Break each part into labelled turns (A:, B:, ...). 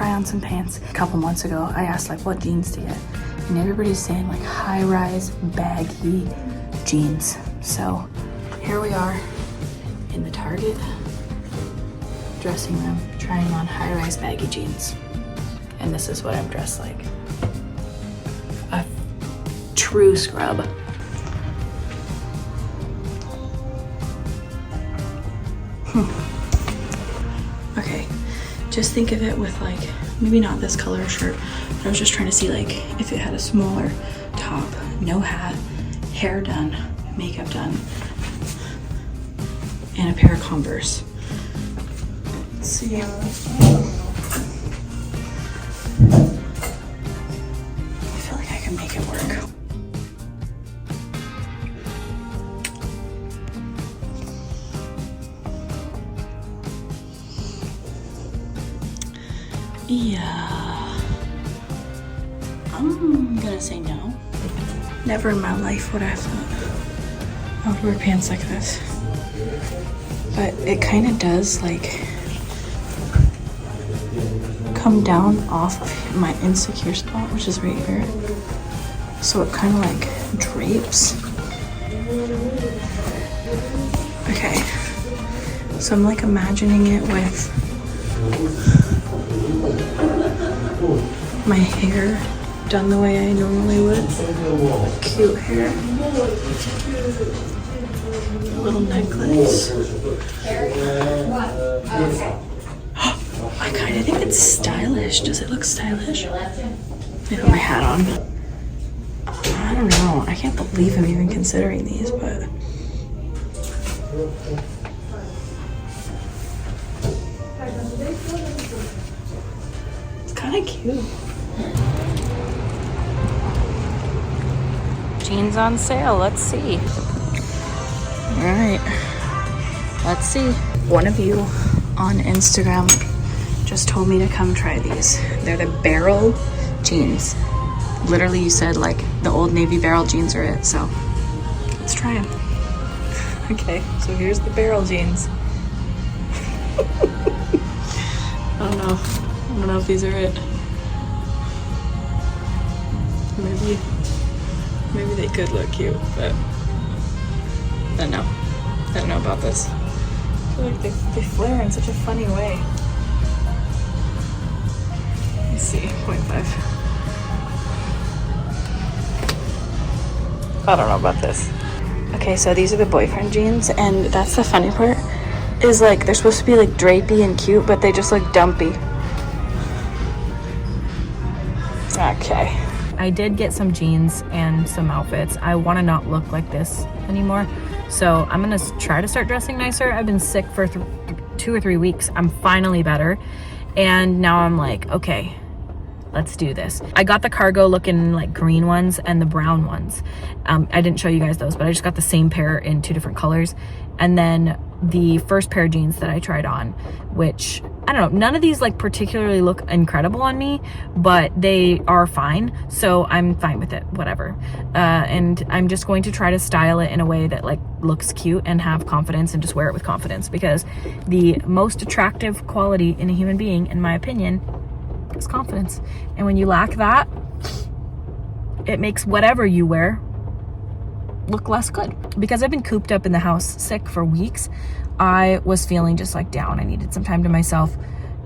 A: try on some pants. A couple months ago, I asked like what jeans to get, and everybody's saying like high-rise baggy jeans. So here we are in the Target dressing room, trying on high-rise baggy jeans. And this is what I'm dressed like. A true scrub. Okay, just think of it with like, maybe not this color shirt, but I was just trying to see like if it had a smaller top, no hat, hair done, makeup done, and a pair of Converse. Let's see. I feel like I can make it work. Yeah, I'm gonna say no. Never in my life would I have thought I would wear pants like this. But it kind of does like come down off of my insecure spot, which is right here. So it kind of like drapes. Okay, so I'm like imagining it with my hair done the way I normally would. Cute hair. A little necklace. I kind of think it's stylish. Does it look stylish? I put my hat on. I don't know. I can't believe I'm even considering these, but it's kind of cute. Jeans on sale. Let's see. All right. Let's see. One of you on Instagram just told me to come try these. They're the barrel jeans. Literally, you said like the Old Navy barrel jeans are it. So let's try them. Okay. So here's the barrel jeans. I don't know if these are it. Maybe they could look cute, but I don't know. I don't know about this. I feel like they flare in such a funny way. Let me see, 0.5. I don't know about this. Okay, so these are the boyfriend jeans, and that's the funny part, is like they're supposed to be like drapey and cute, but they just look dumpy. Okay. I did get some jeans and some outfits. I want to not look like this anymore. So I'm going to try to start dressing nicer. I've been sick for 2 or 3 weeks. I'm finally better. And now I'm like, okay, let's do this. I got the cargo looking like green ones and the brown ones. I didn't show you guys those, but I just got the same pair in 2 different colors. And then the first pair of jeans that I tried on, which I don't know, none of these like particularly look incredible on me, but they are fine. So I'm fine with it, whatever. And I'm just going to try to style it in a way that like looks cute and have confidence and just wear it with confidence, because the most attractive quality in a human being, in my opinion, is confidence. And when you lack that, it makes whatever you wear look less good. Because I've been cooped up in the house sick for weeks, I was feeling just like down. I needed some time to myself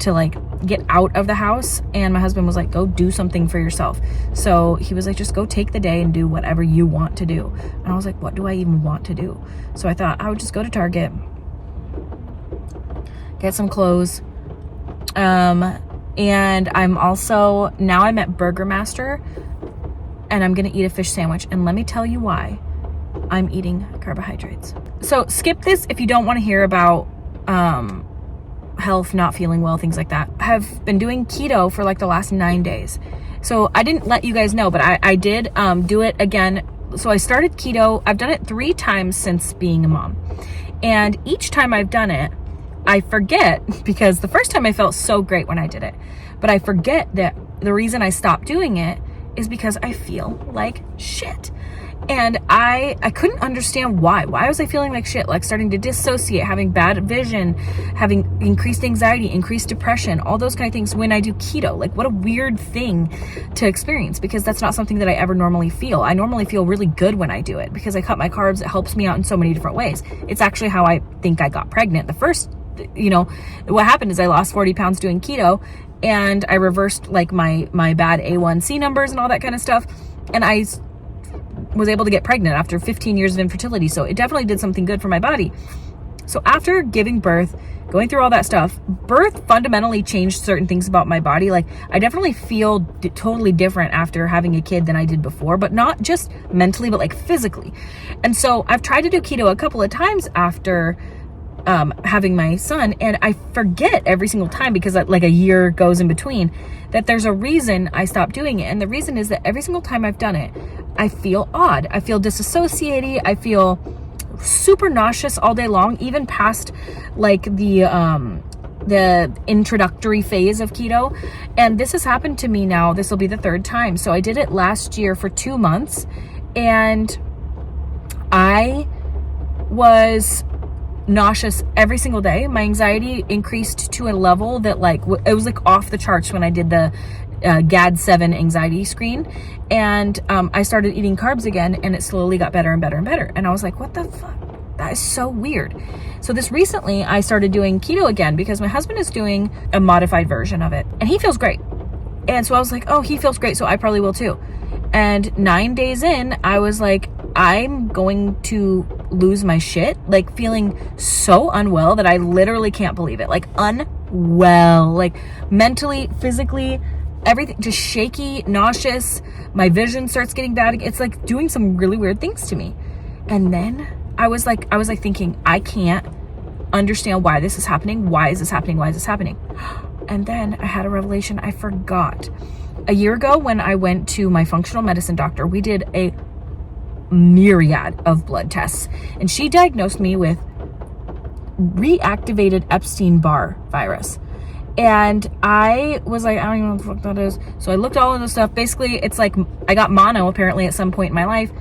A: to like get out of the house, and my husband was like, go do something for yourself. So he was like, just go take the day and do whatever you want to do. And I was like, what do I even want to do? So I thought I would just go to Target, get some clothes, and I'm also, now I'm at Burger Master, and I'm gonna eat a fish sandwich, and let me tell you why. I'm eating carbohydrates. So skip this if you don't want to hear about health, not feeling well, things like that. I have been doing keto for like the last 9 days. So I didn't let you guys know, but I did do it again. So I started keto. I've done it 3 times since being a mom. And each time I've done it, I forget, because the first time I felt so great when I did it, but I forget that the reason I stopped doing it is because I feel like shit. And I couldn't understand why. Why was I feeling like shit? Like starting to dissociate, having bad vision, having increased anxiety, increased depression, all those kind of things when I do keto. Like what a weird thing to experience, because that's not something that I ever normally feel. I normally feel really good when I do it because I cut my carbs. It helps me out in so many different ways. It's actually how I think I got pregnant. The first, what happened is I lost 40 pounds doing keto, and I reversed like my bad A1C numbers and all that kind of stuff. And I was able to get pregnant after 15 years of infertility. So it definitely did something good for my body. So after giving birth, going through all that stuff, birth fundamentally changed certain things about my body. Like I definitely feel totally different after having a kid than I did before, but not just mentally, but like physically. And so I've tried to do keto a couple of times after having my son, and I forget every single time, because like a year goes in between, that there's a reason I stopped doing it. And the reason is that every single time I've done it, I feel odd. I feel disassociated. I feel super nauseous all day long, even past like the introductory phase of keto. And this has happened to me now. This will be the third time. So I did it last year for 2 months, and I was nauseous every single day. My anxiety increased to a level that like it was like off the charts when I did the GAD-7 anxiety screen. And I started eating carbs again, and it slowly got better and better and better. And I was like, what the fuck? That is so weird. So this recently I started doing keto again because my husband is doing a modified version of it, and he feels great. And so I was like, oh, he feels great, so I probably will too. And 9 days in, I was like, I'm going to lose my shit, like feeling so unwell that I literally can't believe it. Like unwell, like mentally, physically, everything, just shaky, nauseous. My vision starts getting bad. It's like doing some really weird things to me. And then I was like thinking, I can't understand why this is happening. Why is this happening? Why is this happening? And then I had a revelation. I forgot. A year ago when I went to my functional medicine doctor, we did a myriad of blood tests, and she diagnosed me with reactivated Epstein-Barr virus. And I was like, I don't even know what the fuck that is. So I looked all of the stuff. Basically, it's like I got mono apparently at some point in my life,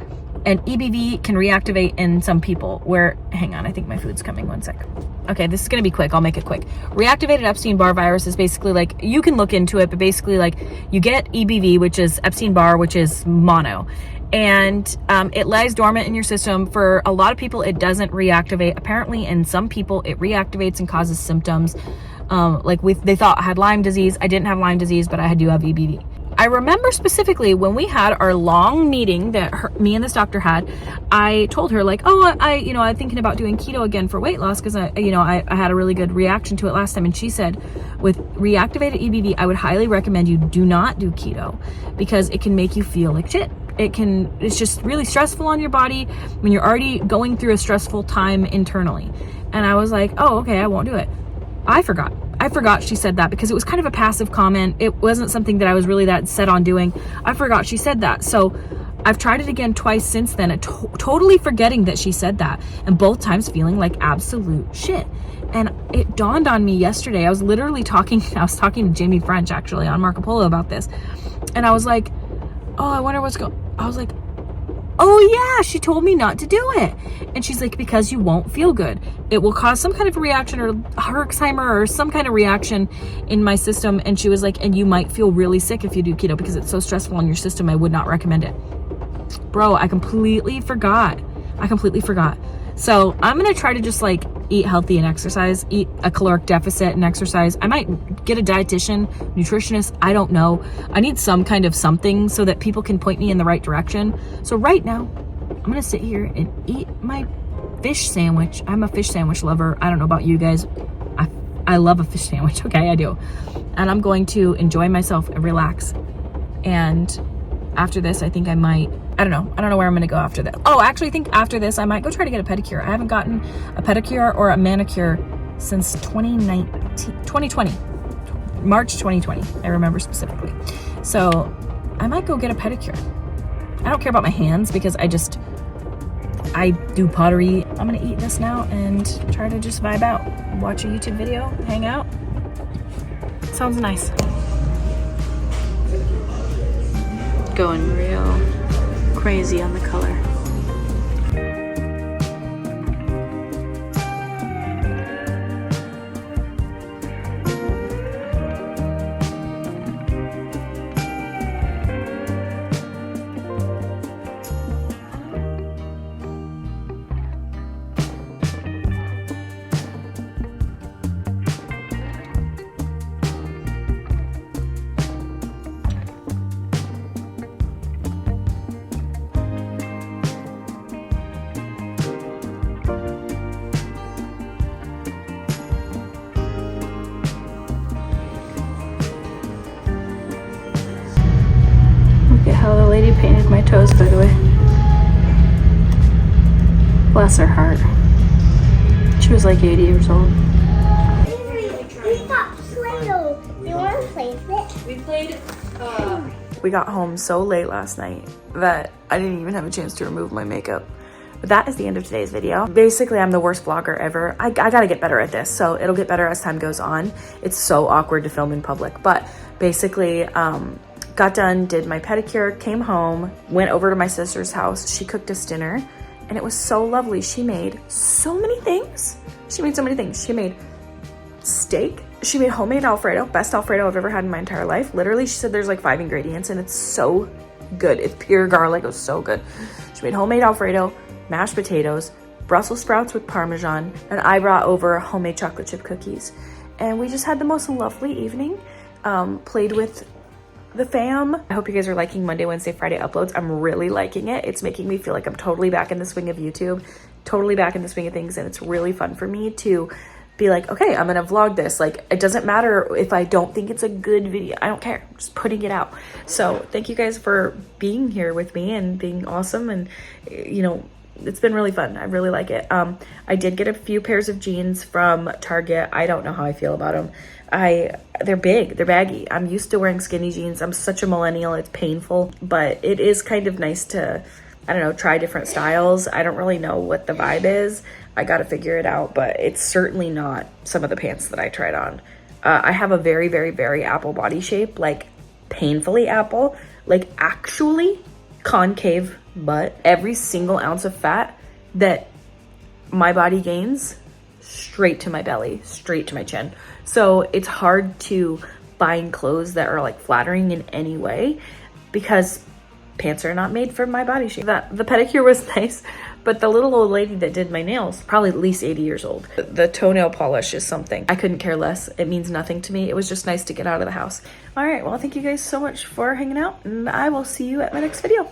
A: and EBV can reactivate in some people where, hang on, I think my food's coming, one sec. Okay, this is gonna be quick, I'll make it quick. Reactivated Epstein-Barr virus is basically like, you can look into it, but basically like you get EBV, which is Epstein-Barr, which is mono. And it lies dormant in your system. For a lot of people, it doesn't reactivate. Apparently, in some people, it reactivates and causes symptoms. They thought I had Lyme disease. I didn't have Lyme disease, but I do have EBV. I remember specifically when we had our long meeting that me and this doctor had, I told her like, oh, I'm thinking about doing keto again for weight loss because I had a really good reaction to it last time. And she said, with reactivated EBV, I would highly recommend you do not do keto because it can make you feel like shit. It's just really stressful on your body when you're already going through a stressful time internally. And I was like, oh, okay, I won't do it. I forgot she said that because it was kind of a passive comment. It wasn't something that I was really that set on doing. I forgot she said that. So I've tried it again twice since then, totally forgetting that she said that, and both times feeling like absolute shit. And it dawned on me yesterday. I was talking to Jamie French actually on Marco Polo about this. And I was like, oh, I wonder I was like, oh yeah, she told me not to do it. And she's like, because you won't feel good. It will cause some kind of reaction or Herxheimer or some kind of reaction in my system. And she was like, and you might feel really sick if you do keto because it's so stressful on your system. I would not recommend it. Bro, I completely forgot. So I'm going to try to just like eat healthy and exercise, eat a caloric deficit and exercise. I might get a dietitian, nutritionist. I don't know. I need some kind of something so that people can point me in the right direction. So right now, I'm going to sit here and eat my fish sandwich. I'm a fish sandwich lover. I don't know about you guys. I love a fish sandwich. Okay, I do. And I'm going to enjoy myself and relax. And after this, I think I might, I don't know where I'm going to go after this. Oh, actually, I think after this, I might go try to get a pedicure. I haven't gotten a pedicure or a manicure since 2020, March 2020. I remember specifically. So I might go get a pedicure. I don't care about my hands because I do pottery. I'm going to eat this now and try to just vibe out, watch a YouTube video, hang out. Sounds nice. Going real crazy on the color. how the lady painted my toes, by the way. Bless her heart. She was like 80 years old.
B: We got Play-Doh. You want to play with it?
A: We played, We got home so late last night that I didn't even have a chance to remove my makeup. But that is the end of today's video. Basically, I'm the worst vlogger ever. I gotta get better at this, so it'll get better as time goes on. It's so awkward to film in public, but basically, got done, did my pedicure, came home, went over to my sister's house. She cooked us dinner, and it was so lovely. She made so many things. She made so many things. She made steak. She made homemade Alfredo, best Alfredo I've ever had in my entire life. Literally, she said there's like 5 ingredients, and it's so good. It's pure garlic. It was so good. She made homemade Alfredo, mashed potatoes, Brussels sprouts with Parmesan, and I brought over homemade chocolate chip cookies. And we just had the most lovely evening, played with the fam. I hope you guys are liking Monday, Wednesday, Friday uploads. I'm really liking it. It's making me feel like I'm totally back in the swing of YouTube, totally back in the swing of things, and it's really fun for me to be like, okay, I'm gonna vlog this. Like, it doesn't matter if I don't think it's a good video. I don't care. I'm just putting it out. So thank you guys for being here with me and being awesome. And, you know, it's been really fun. I really like it. I did get a few pairs of jeans from Target. I don't know how I feel about them. They're big, they're baggy. I'm used to wearing skinny jeans. I'm such a millennial, it's painful, but it is kind of nice to, I don't know, try different styles. I don't really know what the vibe is. I gotta figure it out, but it's certainly not some of the pants that I tried on. I have a very, very, very apple body shape, like painfully apple, like actually concave butt. Every single ounce of fat that my body gains straight to my belly, straight to my chin. So it's hard to find clothes that are like flattering in any way because pants are not made for my body shape. The pedicure was nice, but the little old lady that did my nails, probably at least 80 years old. The toenail polish is something. I couldn't care less. It means nothing to me. It was just nice to get out of the house. All right, well, thank you guys so much for hanging out, and I will see you at my next video.